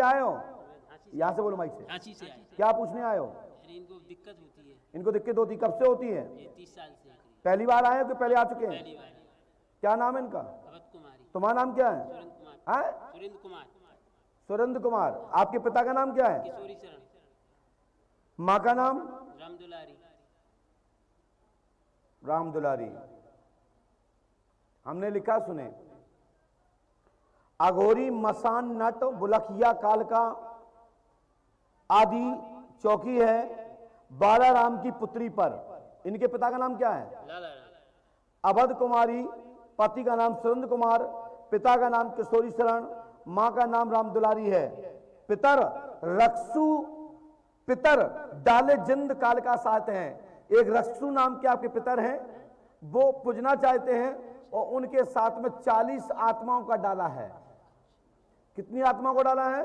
आए हो? यहाँ से बोलो माइक से। रांची से आए। क्या पूछने आए हो? इनको दिक्कत होती है। इनको दिक्कत होती, कब से होती है? ये 30 साल से। पहली बार आए हो कि पहले आ चुके हैं? पहली बार। क्या नाम है इनका? अवध कुमारी। तुम्हारा नाम क्या है? सुरेंद्र कुमार। है? सुरेंद्र कुमार। सुरेंद्र कुमार। आपके पिता का नाम क्या है? किशोरी शरण। माँ का नाम? राम दुलारी। राम दुलारी। हमने लिखा, सुने, अघोरी मसान नट बुलखिया कालका आदि चौकी है बाला राम की पुत्री पर। इनके पिता का नाम क्या है? लाला राम। अवध कुमारी, पति का नाम सुरेंद्र कुमार, पिता का नाम किशोरी शरण, मां का नाम राम दुलारी है। पितर रक्सू, पितर डाले जिंद काल का साथ हैं। एक रक्सू नाम के आपके पितर हैं, वो पूजना चाहते हैं और उनके साथ में 40 आत्माओं का डाला है। कितनी आत्माओं को डाला है?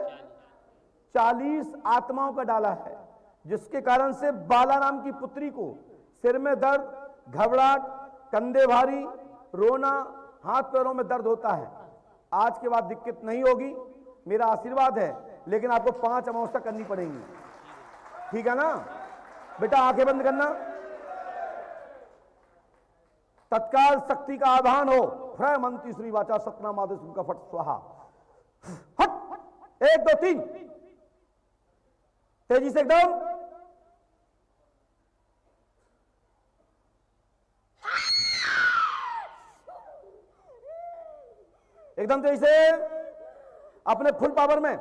40 आत्माओं का डाला है, जिसके कारण से बालाराम की पुत्री को सिर में दर्द, घबराहट, कंधे भारी, रोना, हाथ पैरों में दर्द होता है। आज के बाद दिक्कत नहीं होगी, मेरा आशीर्वाद है, लेकिन आपको 5 अमावस्या करनी पड़ेंगी, ठीक है ना बेटा? आंखें बंद करना। तत्काल शक्ति का आधान हो। फ्रय मंत्री श्री वाचा सपना माधव का फट स्वाहा। हट, 1 2 3, तेजी से एकदम। एकदम तेजी से, अपने फुल पावर में।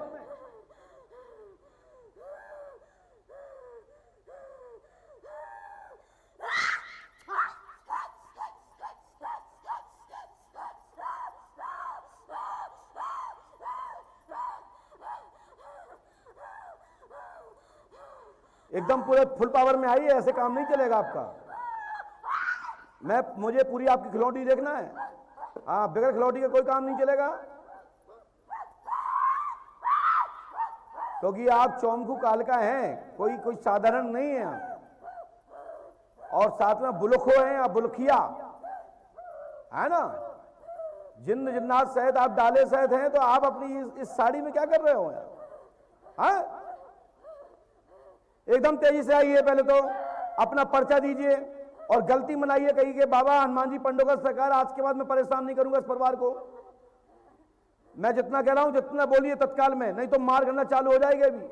एकदम पूरे फुल पावर में आइए, ऐसे काम नहीं चलेगा आपका। मुझे पूरी आपकी खिलौटी देखना है। हाँ, बगैर खिलौटी का कोई काम नहीं चलेगा, क्योंकि आप चौमखू काल का हैं, कोई साधारण नहीं है। और साथ में बुलखो हैं या बुलखिया है ना, जिन्न जिन्नात सहित आप डाले सहित हैं, तो आप अपनी इस साड़ी में क्या कर रहे हो यार? हाँ, एकदम तेजी से आइए। पहले तो अपना पर्चा दीजिए और गलती मनाइए, कही कि बाबा हनुमान जी पंडोकर सरकार, आज के बाद मैं परेशान नहीं करूंगा इस परिवार को। मैं जितना कह रहा हूं जितना बोलिए तत्काल में, नहीं तो मार करना चालू हो जाएगी अभी।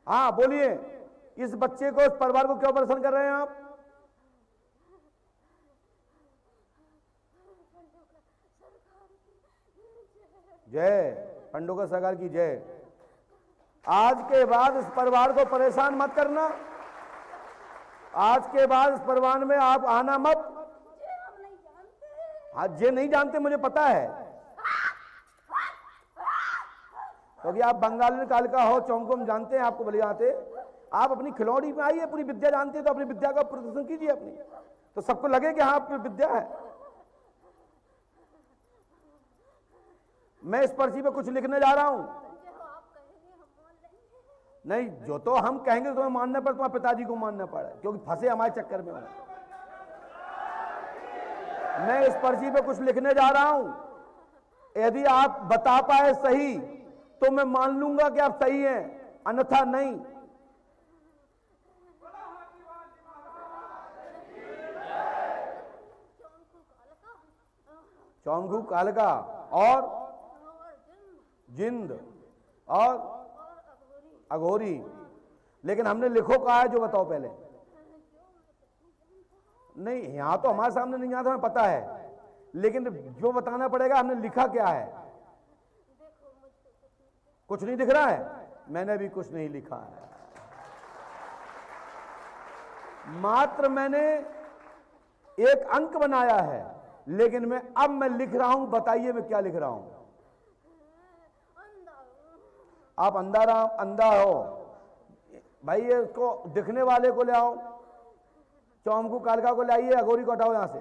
हाँ बोलिए, इस बच्चे को, इस परिवार को क्यों परेशान कर रहे हैं आप? जय पंडोकर सरकार की जय। आज के बाद इस परिवार को परेशान मत करना। आज के बाद इस परिवार में आप आना मत। आज ये नहीं जानते, मुझे पता है, क्योंकि आप बंगाली काल का हो, चौंको हम जानते हैं आपको भले आते। आप अपनी खिलौड़ी में आइए, पूरी विद्या जानते हैं तो अपनी विद्या का प्रदर्शन कीजिए अपनी, तो सबको लगे कि हाँ आपकी विद्या है। मैं इस पर्ची पे कुछ लिखने जा रहा हूं। नहीं, जो तो हम कहेंगे तो तुम्हें मानना पड़े, तुम्हारे पिताजी को मानना पड़ा, क्योंकि फंसे हमारे चक्कर में हो। मैं इस पर्ची पे कुछ लिखने जा रहा हूं, यदि आप बता पाए सही तो मैं मान लूंगा कि आप सही हैं, अन्यथा नहीं। चौमखू कालका और जिंद और अघोरी। लेकिन हमने लिखो कहा है, जो बताओ पहले। नहीं, यहां तो हमारे सामने नहीं आता, हमें पता है, लेकिन जो बताना पड़ेगा हमने लिखा क्या है। कुछ नहीं दिख रहा है? मैंने भी कुछ नहीं लिखा है, मात्र मैंने एक अंक बनाया है। लेकिन मैं लिख रहा हूं, बताइए मैं क्या लिख रहा हूं। आप अंधा हो भाई, ये इसको दिखने वाले को ले आओ, चौमखू कालका को ले आइए, अघोरी को हटाओ यहां से।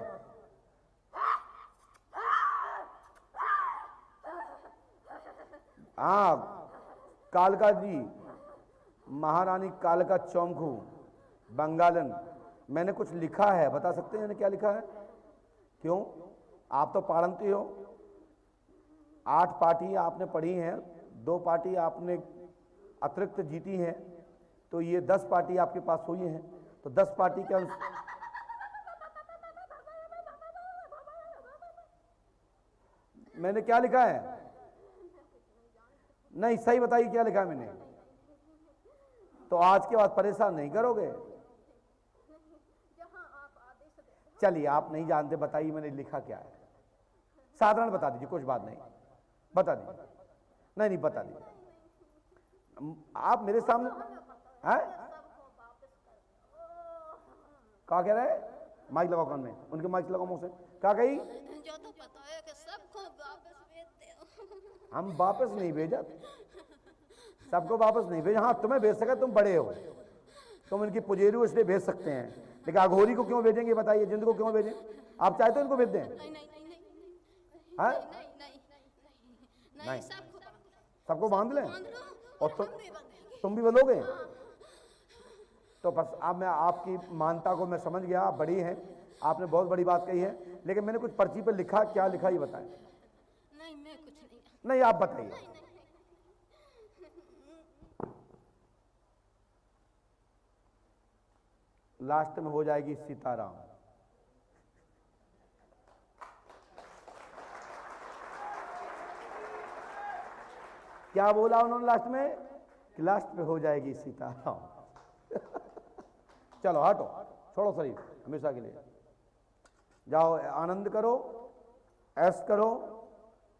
हाँ, कालका जी, महारानी कालका चौमखू बंगालन। मैंने कुछ लिखा है, बता सकते हैं मैंने क्या लिखा है? क्यों? आप तो पाड़ंती हो। 8 पार्टी आपने पढ़ी हैं, 2 पार्टी आपने अतिरिक्त जीती हैं, तो ये 10 पार्टी आपके पास हुई हैं। तो 10 पार्टी के मैंने क्या लिखा है? नहीं, सही बताइए क्या लिखा है मैंने? तो आज के बाद परेशान नहीं करोगे? चलिए, आप नहीं जानते, बताइए मैंने लिखा क्या है। साधारण बता दीजिए, कुछ बात नहीं, बता दीजिए। नहीं बता दीजिए आप मेरे सामने हैं। क्या कह रहे हैं? माइक लगाओ कान में, उनके माइक लगाओ मुंह से। क्या कही? जो तो पता है कि सबको वापस भेज दो। हम वापस नहीं भेजा, सबको वापस नहीं भेजा। हाँ, तुम्हें भेज सका, तुम बड़े हो, तुम इनकी पुजेरी हो, इसलिए भेज सकते हैं, लेकिन अघोरी को क्यों भेजेंगे? बताइए, जिंद को क्यों भेजें? आप चाहते हो इनको भेज दें? नहीं, सबको बांध लें और तुम भी बंधोगे? तो बस अब मैं आपकी मानता को मैं समझ गया, आप बड़ी हैं, आपने बहुत बड़ी बात कही है, लेकिन मैंने कुछ पर्ची पे लिखा, क्या लिखा ये बताएं। नहीं, मैं कुछ नहीं। नहीं, आप बताइए। लास्ट में हो जाएगी सीताराम। क्या बोला उन्होंने लास्ट में? कि लास्ट में हो जाएगी सीताराम। चलो हटो, छोड़ो शरीर हमेशा के लिए, जाओ आनंद करो, ऐश करो,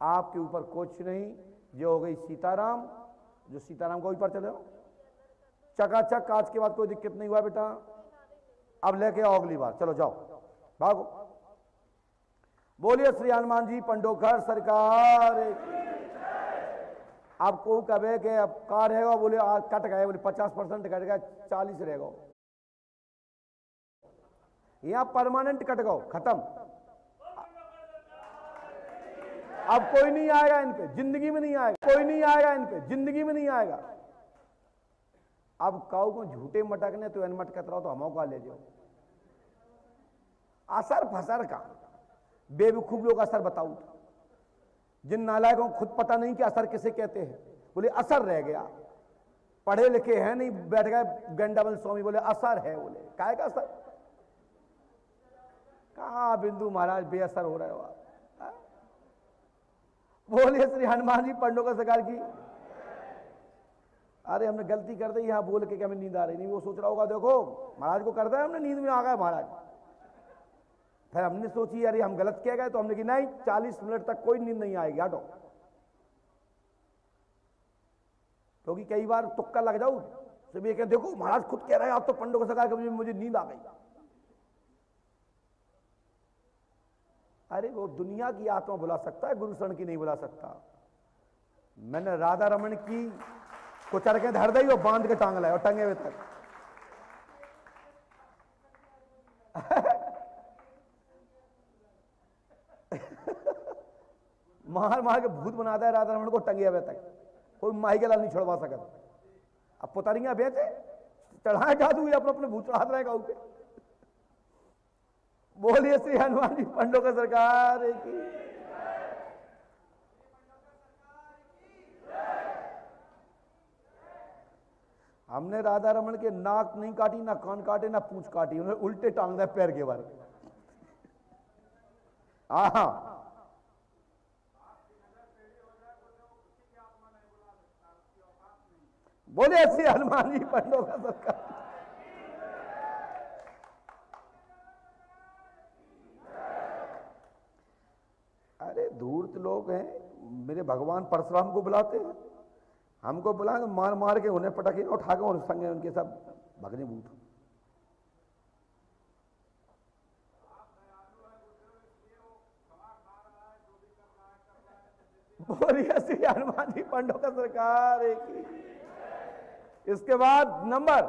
आपके ऊपर कुछ नहीं। जो हो गई सीताराम, जो सीताराम को ऊपर चले हो चकाचक, आज के बाद कोई दिक्कत नहीं हुआ बेटा। अब लेके आओ अगली बार, चलो जाओ, भागो। बोलिए श्री हनुमान जी पंडोखर सरकार। आपको कहे कि अब का रहेगा? बोले आज कट गए, बोले 50% कट गया, 40 रहेगा। यहां परमानेंट कट गो, खत्म। अब कोई नहीं आएगा इन पे, जिंदगी में नहीं आएगा, कोई नहीं आएगा इन पे, जिंदगी में नहीं आएगा। अब काऊ को झूठे मटकने तो एन मटकत रहो, तो हम का ले जाओ। असर फसर का बेवकूफ लोग असर बताओ, जिन नालायकों को खुद पता नहीं कि असर किसे कहते हैं, बोले असर रह गया। पढ़े लिखे हैं नहीं, बैठ गए गंडाबल स्वामी, बोले असर है। बोले काय का असर? कहां बिंदु महाराज बेअसर हो रहे हो आप? बोलिए श्री हनुमान जी पंडोखर सरकार की। अरे हमने गलती कर दी यहां बोल के कि हमें नींद आ रही नहीं। वो सोच रहा होगा देखो महाराज को करता है, हमने नींद में आ गए महाराज। फिर हमने सोची अरे हम गलत किया गए, तो हमने कि नहीं 40 मिनट तक कोई नींद नहीं आएगी, हटो। क्योंकि कई बार तुक्का लग जाऊं, सब ये कहते देखो महाराज खुद कह रहे हैं आप तो पंडोखर सरकार के, मुझे नींद आ गई। अरे वो दुनिया की आत्मा बुला सकता है, गुरु शरण की नहीं बुला सकता। मैंने राधा रमन की कुचर के धर दी और बांध के टांग लाया और टंगे हुए तक। मार मार के भूत बनाता है राधा रमन को टंगे हुए तक, कोई माही के लाल नहीं छुड़वा सकता। अब पुतरियां बेचे चढ़ाए जादू, अपने अपने भूत चढ़ाते रहेगा ऊपर। बोलिए श्री हनुमान जी पंडोखर सरकार की। हमने राधा रमन के नाक नहीं काटी, ना कान काटे, ना पूंछ काटी, उन्हें उल्टे टांग दिया पैर के बारे। हाँ, बोले श्री हनुमान जी पंडोखर सरकार। अरे धूर्त लोग हैं, मेरे भगवान परशुराम को बुलाते हैं, हमको बुलाएंगे मार मार के उन्हें पटाखे उठा के और संगे उनके सब भगने भूत। बोलिए श्री हनुमान जी पंडोखर सरकार की। इसके बाद नंबर